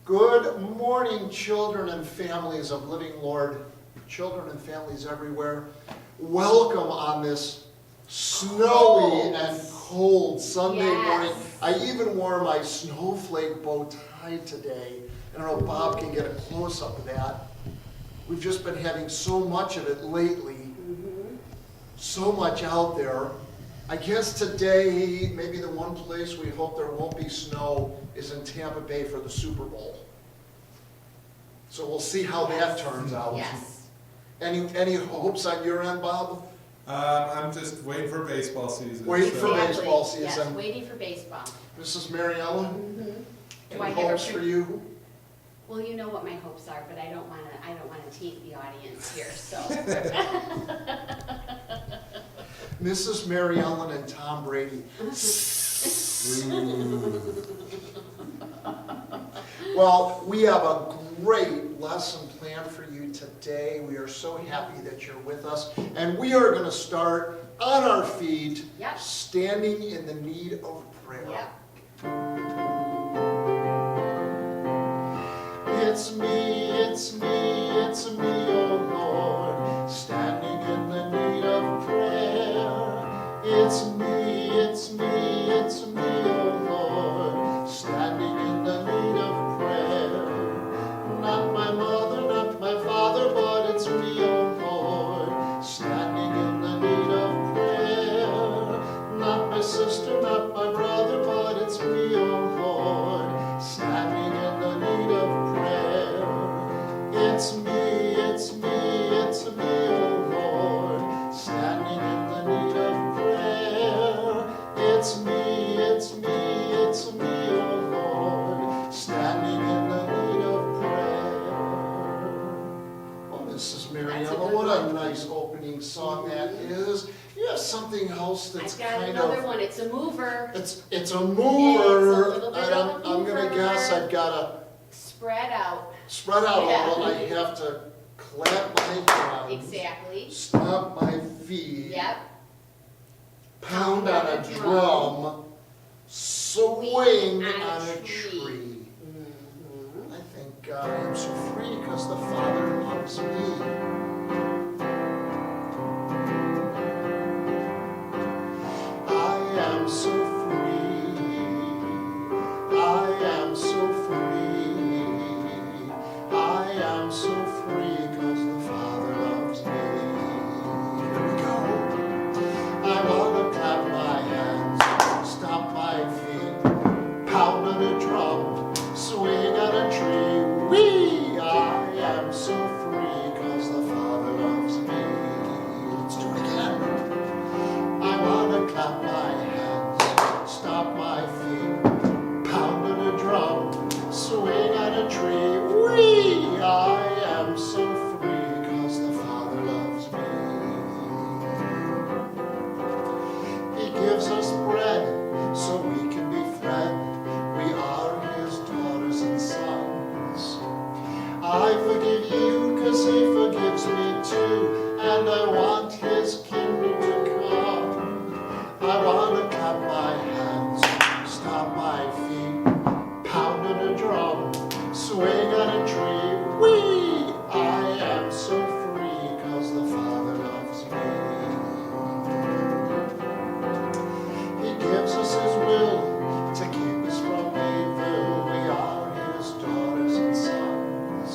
Good morning, children and families of Living Lord, children and families everywhere. Welcome on this snowy and cold Sunday morning. I even wore my snowflake bow tie today. I don't know if Bob can get a close-up of that. We've just been having so much of it lately. So much out there. I guess today, maybe the one place we hope there won't be snow is in Tampa Bay for the Super Bowl. So we'll see how that turns out. Yes. Any hopes on your end, Bob? I'm just waiting for baseball season. Waiting for Exactly. baseball season. Yes, waiting for baseball. Mrs. Mary Ellen, Do I any have a hopes for you? Well, you know what my hopes are, but I don't wanna taint the audience here, so. Mrs. Mary Ellen and Tom Brady. Well, we have a great lesson planned for you today. We are so happy that you're with us. And we are going to start on our feet, Yep. standing in the need of prayer. Yep. It's me, it's me, it's me, oh Lord, standing in the need of prayer. It's me, it's me, it's me, oh Lord, standing in the need of prayer. Not my mother, not my father, but it's me, oh Lord, standing in the need of prayer. Not my sister, not my brother, but it's me, oh Lord, standing in the need of prayer. It's me, it's me, it's me, oh Lord, standing in the need of prayer. It's me, it's me, it's me, oh Lord, standing in the need of prayer. Well, Mrs. Mary That's a Ellen, good what a one. nice opening song that is. You have something else that's I've got kind another of... one, it's a mover. It's a It's a mover, little bit and of a I'm gonna mover. guess I've gotta Spread out. spread out a Yeah. little. I have to clap my hands, Exactly. stomp my feet, Yep. pound on a drum, swing on a tree. I think I am so free because the Father loves me. I am so free. I am so free. I am so free because the Father loves me. Here we go. I want to clap my hands, stomp my feet, pound on a drum, swing on a tree. Wee! I am so free because the Father loves me. Let's do it again. I want to clap my hands, stomp my feet, pound on a drum, swing on a tree. Wee! I am so free because the Father loves me. He gives us bread so we can be fed. We are His daughters and sons. I forgive you because He forgives me too, and I want His kingdom to come. I want to clap my hands, stomp my feet, pound on a drum, swing on a tree. Wee! I am so free because the Father loves me. He gives us His will to keep us from evil. We are His daughters and sons.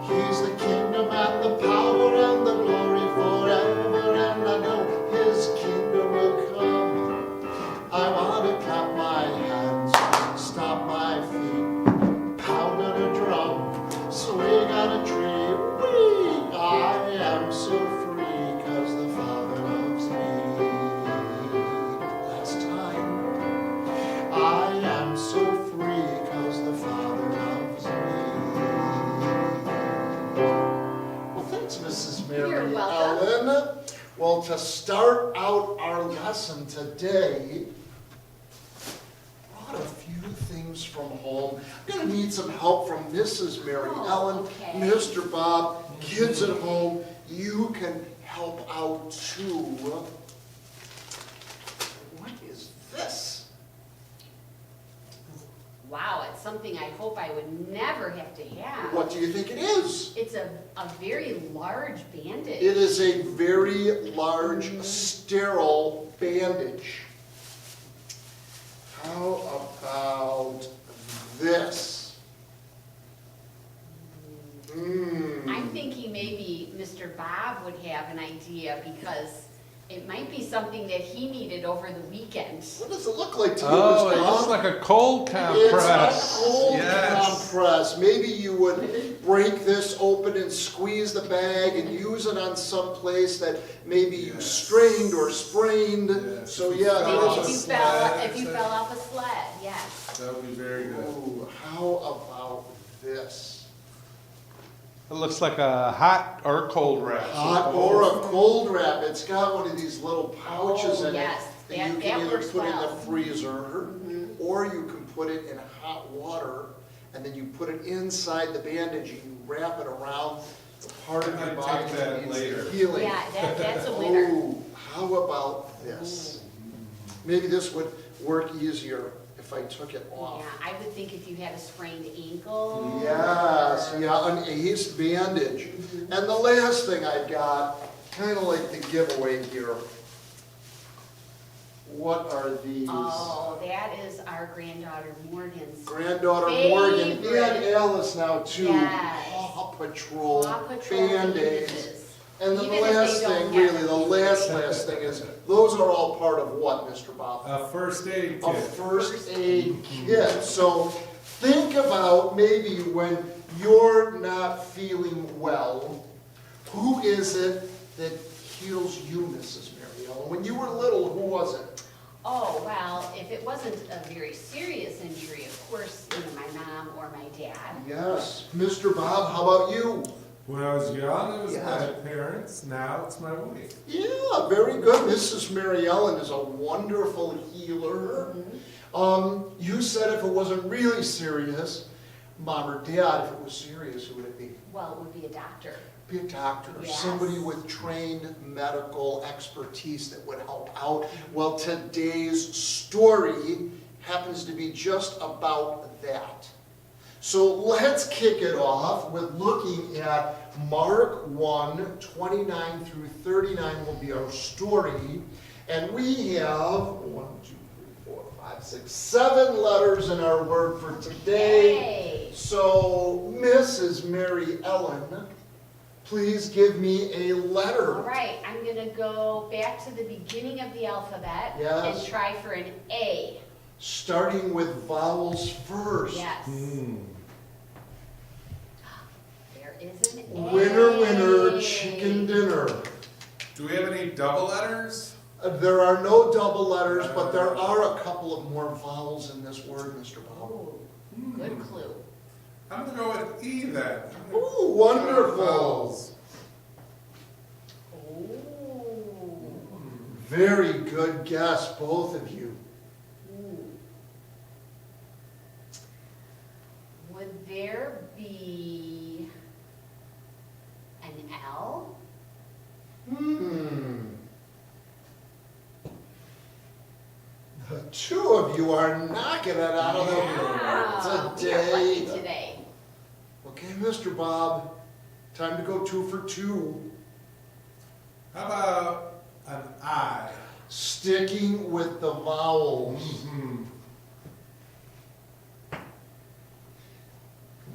He's the kingdom and the power and the glory forever, and I know His kingdom will come. I want to clap my hands, stomp my feet, pound on a drum, swing on a tree. Wee! I am so free because the Father loves me. Last time. I am so free because the Father loves me. Well, thanks, Mrs. Mary You're welcome. Ellen. Well, to start out our lesson today, brought a few things from home. I'm going to need some help from Mrs. Mary Ellen, okay. Mr. Bob, kids at home. You can help out too. What is this? Wow, it's something I hope I would never have to have. What do you think it is? It's a very large bandage. It is a very large, sterile bandage. How about this? I'm thinking maybe Mr. Bob would have an idea because it might be something that he needed over the weekend. What does it look like to you, Oh, Mr. it looks Bob? like a cold compress. It's a cold Yes. compress. Maybe you would break this open and squeeze the bag and use it on some place that maybe you Yes. strained or sprained. Yes. So yeah, Maybe Maybe there's if a... you sled, if you fell off a sled, yes. That would be very good. Ooh, how about this? It looks like a hot or cold wrap. Hot or a cold wrap. It's got one of these little pouches Oh, in yes. it that you That can either works put in well. the freezer or you can put it in hot water and then you put it inside the bandage and you wrap it around the part of I your might body take that that needs later. healing. Yeah, that's a winner. Oh, how about this? Maybe this would work easier if I took it off. Yeah, I would think if you had a sprained ankle. Yes, or- yeah, an ace bandage. And the last thing I've got, kind of like the giveaway here. What are these? Oh, that is our granddaughter Morgan's. Granddaughter Morgan and Favorite. Alice now too. Yes. Paw Patrol, Paw Patrol Band-Aids. bandages. And then Even the if they last don't thing, have really, the them. last thing is, those are all part of what, Mr. Bob? A first aid A kit. first aid kit. So think about maybe when you're not feeling well, who is it that heals you, Mrs. Mariella? When you were little, who was it? Oh, well, if it wasn't a very serious injury, of course, my mom or my dad. Yes. Mr. Bob, how about you? When I was young, it was Yeah. my parents. Now it's my wife. Yeah, very good. Mrs. Mary Ellen is a wonderful healer. You said if it wasn't really serious, Mom or Dad, if it was serious, who would it be? Well, it would be a doctor. Be a doctor, Yes. somebody with trained medical expertise that would help out. Well, today's story happens to be just about that. So let's kick it off with looking at Mark 1, 29 through 39 will be our story. And we have 1, 2, 3, 4, 5, 6, 7 letters in our word for today. Yay. So, Mrs. Mary Ellen, please give me a letter. All right, I'm going to go back to the beginning of the alphabet Yes. and try for an A. Starting with vowels first. Yes. Hmm. There is an A. Winner, winner, chicken dinner. Do we have any double letters? There are no double letters, but there are a couple of more vowels in this word, Mr. Bob. Oh, good clue. I'm going to go with E then. Ooh, wonderful. Vowels. Oh. Very good guess, both of you. Would there be an L? The two of you are knocking it out of the Wow, park we are lucky today. today. Okay, Mr. Bob, time to go 2 for 2. How about an I? Sticking with the vowels. Hmm.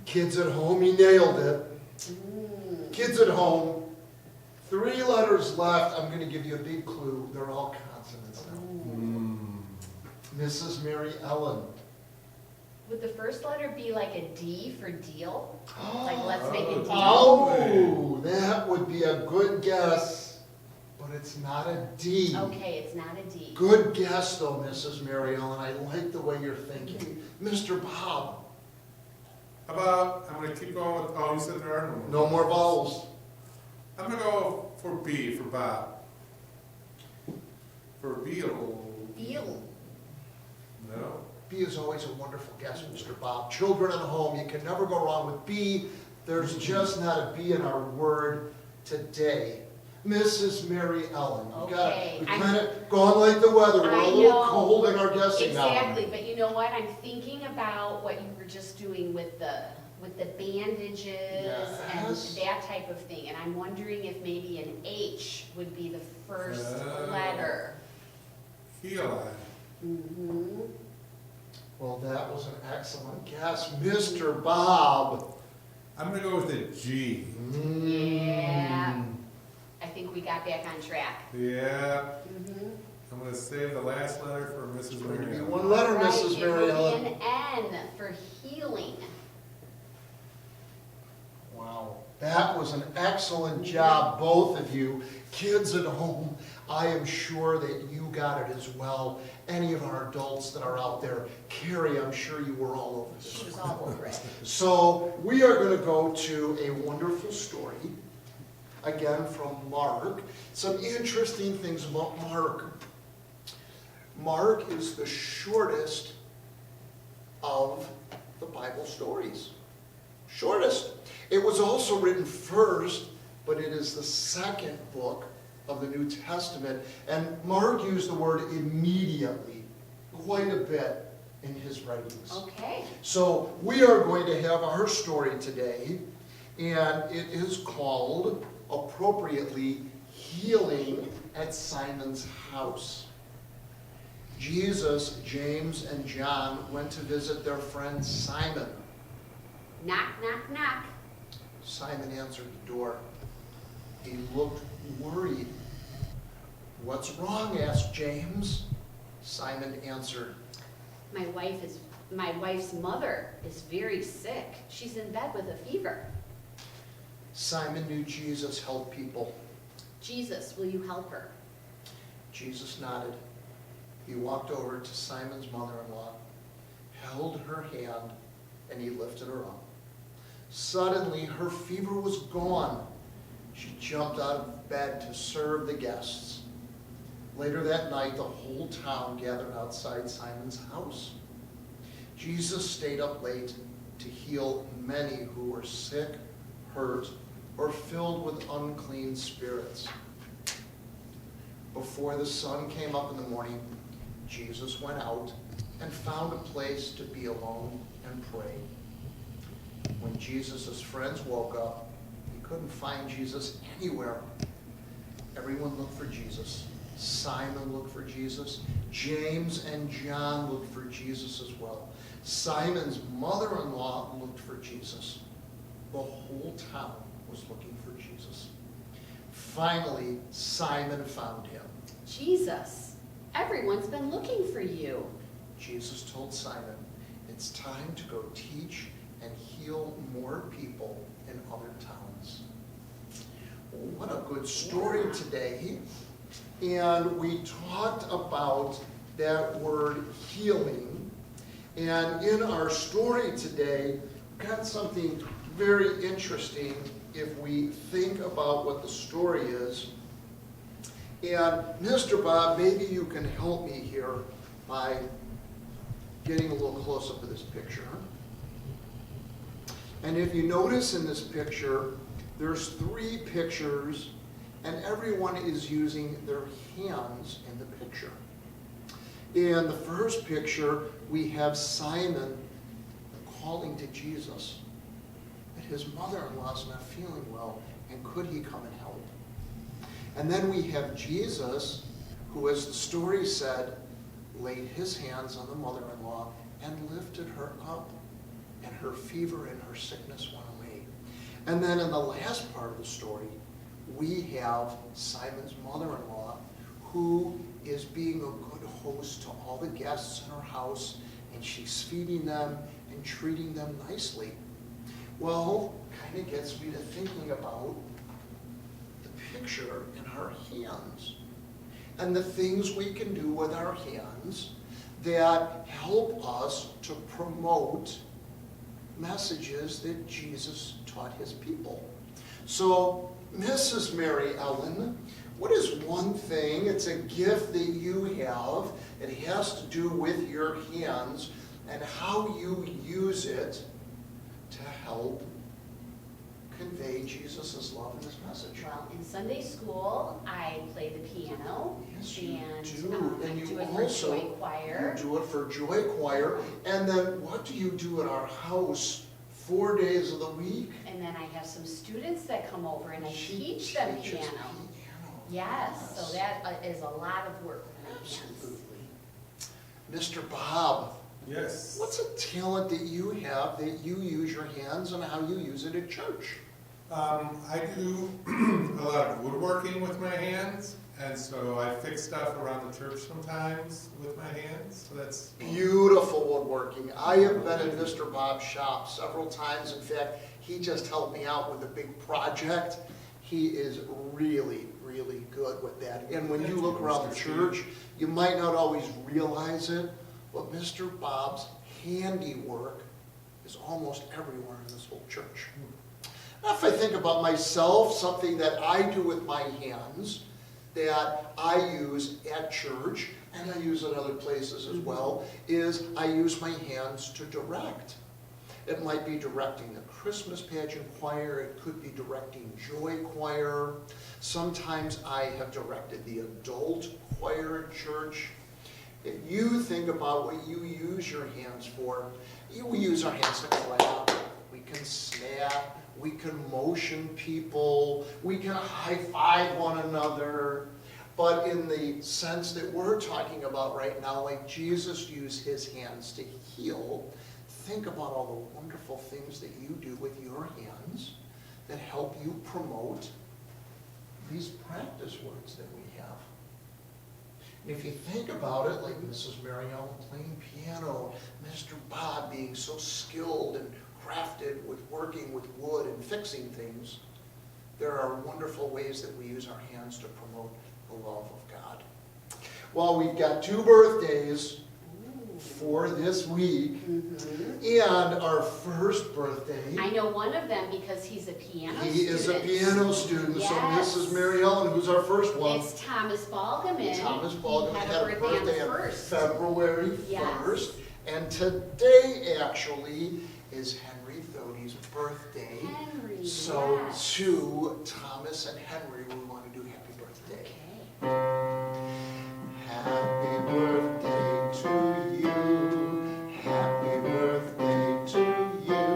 Kids at home, he nailed it. Mm. Kids at home, 3 letters left. I'm going to give you a big clue. They're all consonants now. Hmm. Mrs. Mary Ellen. Would the first letter be like a D for deal? Like let's make a deal? Oh, that would be a good guess, but it's not a D. Okay, it's not a D. Good guess, though, Mrs. Mary Ellen. I like the way you're thinking. Mr. Bob, How about, I'm going to keep going with, oh, you said there are no more. no more vowels. I'm going to go for B, for Bob. For Beal. Deal. No. B is always a wonderful guess, Mr. Bob. Children at home, you can never go wrong with B. There's just not a B in our word today. Mrs. Mary Ellen. Okay, We I'm- kind of gone like the weather. We're I a little know. cold in our guessing now. Exactly, but you know what? I'm thinking about what you were just doing with the bandages Yes. and that type of thing. And I'm wondering if maybe an H would be the first letter. Heal. Mm-hmm. Well, that was an excellent guess, Mr. Bob. I'm gonna go with a G. Yeah. I think we got back on track. Yeah. Mm-hmm. I'm gonna save the last letter for Mrs. Going to be Mary Ellen. one letter, Right, Mrs. it Mary will Ellen. be an N for healing. Wow, that was an excellent job, both of you. Kids at home, I am sure that you got it as well. Any of our adults that are out there, Carrie, I'm sure you were all over She this. was all over it. So we are going to go to a wonderful story, again from Mark. Some interesting things about Mark. Mark is the shortest of the Bible stories. Shortest. It was also written first, but it is the second book of the New Testament. And Mark used the word immediately quite a bit in his writings. Okay. So we are going to have our story today, and it is called, appropriately, Healing at Simon's House. Jesus, James, and John went to visit their friend Simon. Knock, knock, knock. Simon answered the door. He looked worried. "What's wrong?" asked James. Simon answered, My wife's mother is very sick. She's in bed with a fever. Simon knew Jesus helped people. Jesus, will you help her? Jesus nodded. He walked over to Simon's mother-in-law, held her hand, and he lifted her up. Suddenly, her fever was gone. She jumped out of bed to serve the guests. Later that night, the whole town gathered outside Simon's house. Jesus stayed up late to heal many who were sick, hurt, or filled with unclean spirits. Before the sun came up in the morning, Jesus went out and found a place to be alone and pray. When Jesus' friends woke up, they couldn't find Jesus anywhere. Everyone looked for Jesus. Simon looked for Jesus. James and John looked for Jesus as well. Simon's mother-in-law looked for Jesus. The whole town was looking for Jesus. Finally, Simon found him. Jesus, everyone's been looking for you. Jesus told Simon, "It's time to go teach and heal more people in other towns." Well, what a good story today. And we talked about that word healing. And in our story today, we've got something very interesting if we think about what the story is. And Mr. Bob, maybe you can help me here by getting a little close up to this picture. And if you notice in this picture, there's 3 pictures, and everyone is using their hands in the picture. In the first picture, we have Simon calling to Jesus that his mother-in-law's not feeling well, and could he come and help? And then we have Jesus, who, as the story said, laid his hands on the mother-in-law and lifted her up, and her fever and her sickness went away. And then in the last part of the story, we have Simon's mother-in-law, who is being a good host to all the guests in her house, and she's feeding them and treating them nicely. Well, kind of gets me to thinking about the picture in our hands and the things we can do with our hands that help us to promote messages that Jesus taught his people. So, Mrs. Mary Ellen, what is one thing, it's a gift that you have, it has to do with your hands and how you use it to help convey Jesus' love in this message? Well, in Sunday school, I play the piano. Yes, you and do. I And you do it also for Joy Choir. You do it for Joy Choir. And then what do you do at our house 4 days of the week? And then I have some students that come over and I She teach them teaches piano. Yes, so that is a lot of work with my hands. Absolutely. Mr. Bob, Yes. what's a talent that you have that you use your hands and how you use it at church? I do a lot of woodworking with my hands, and so I fix stuff around the church sometimes with my hands. So that's Beautiful woodworking. I have been in Mr. Bob's shop several times. In fact, he just helped me out with a big project. He is really, really good with that. And when you look around the church, you might not always realize it, but Mr. Bob's handiwork is almost everywhere in this whole church. Now, if I think about myself, something that I do with my hands that I use at church, and I use it other places as well, is I use my hands to direct. It might be directing the Christmas pageant choir, it could be directing Joy Choir. Sometimes I have directed the adult choir at church. If you think about what you use your hands for, we use our hands to clap, we can snap, we can motion people, we can high-five one another. But in the sense that we're talking about right now, like Jesus used his hands to heal, think about all the wonderful things that you do with your hands that help you promote these practice words that we have. And if you think about it, like Mrs. Marielle playing piano, Mr. Bob being so skilled and crafted with working with wood and fixing things, there are wonderful ways that we use our hands to promote the love of God. Well, we've got 2 birthdays for this week, and our first birthday. I know one of them because he's a piano student. He is a piano student, Yes. so Mrs. Mary Ellen, who's our first one? It's Thomas Balgaman. Thomas Balgaman He had a birthday on 1st. February Yes. 1st, and today actually is Henry Thodey's birthday. Henry, So yes. to Thomas and Henry, we want to do happy birthday. Okay. Happy birthday to you. Happy birthday to you.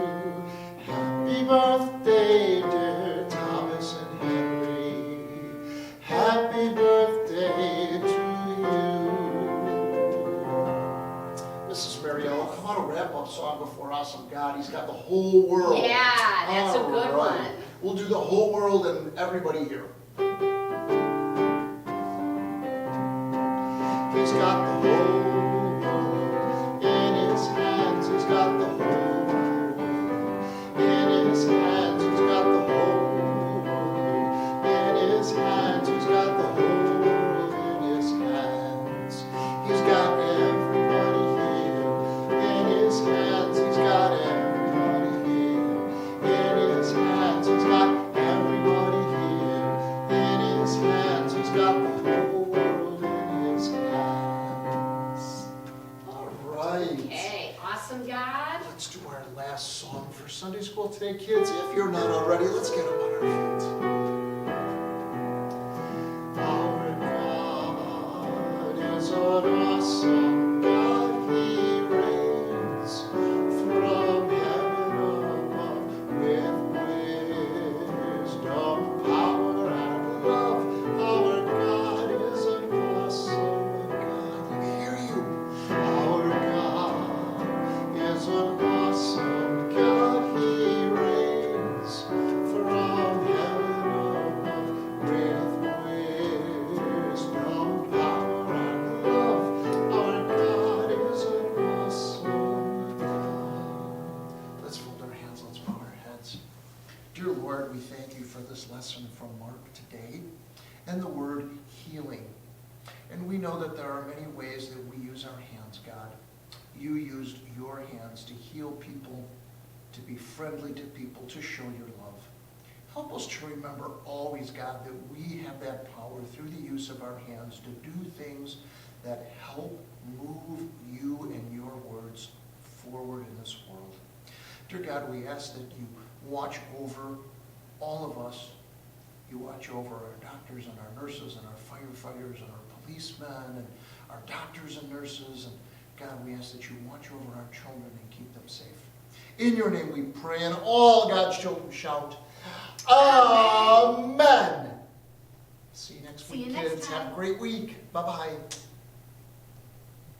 Happy birthday, dear Thomas and Henry. Happy birthday to you. Mrs. Mariella, come on, a wrap-up song before Awesome God. He's got the whole world. Yeah, that's a good All right. one. We'll do the whole world and everybody here. He's got the whole world in his hands. He's got the whole world in his hands. He's got the whole world in his hands. He's got the whole world in his hands. He's got everybody here in his hands. He's got everybody here in his hands. He's got everybody here in his hands. He's got the whole world in his hands. All right. Okay, awesome God. Let's do our last song for Sunday school today, kids. If you're not already, let's get up on our feet. Our God is an awesome God. He reigns from heaven above with wisdom, power, and love. Our God is an awesome God. Let me hear you. Our God is an awesome God. He reigns from heaven above with wisdom, power, and love. Our God is an awesome God. Let's fold our hands, let's bow our heads. Dear Lord, we thank you for this lesson from Mark today and the word healing. And we know that there are many ways that we use our hands, God. You used your hands to heal people, to be friendly to people, to show your love. Help us to remember always, God, that we have that power through the use of our hands to do things that help move you and your words forward in this world. Dear God, we ask that you watch over all of us, you watch over our doctors and our nurses and our firefighters and our policemen and our doctors and nurses. And God, we ask that you watch over our children and keep them safe. In your name we pray, and all God's children shout, Amen. See you next week, kids. Have a great week. Bye-bye.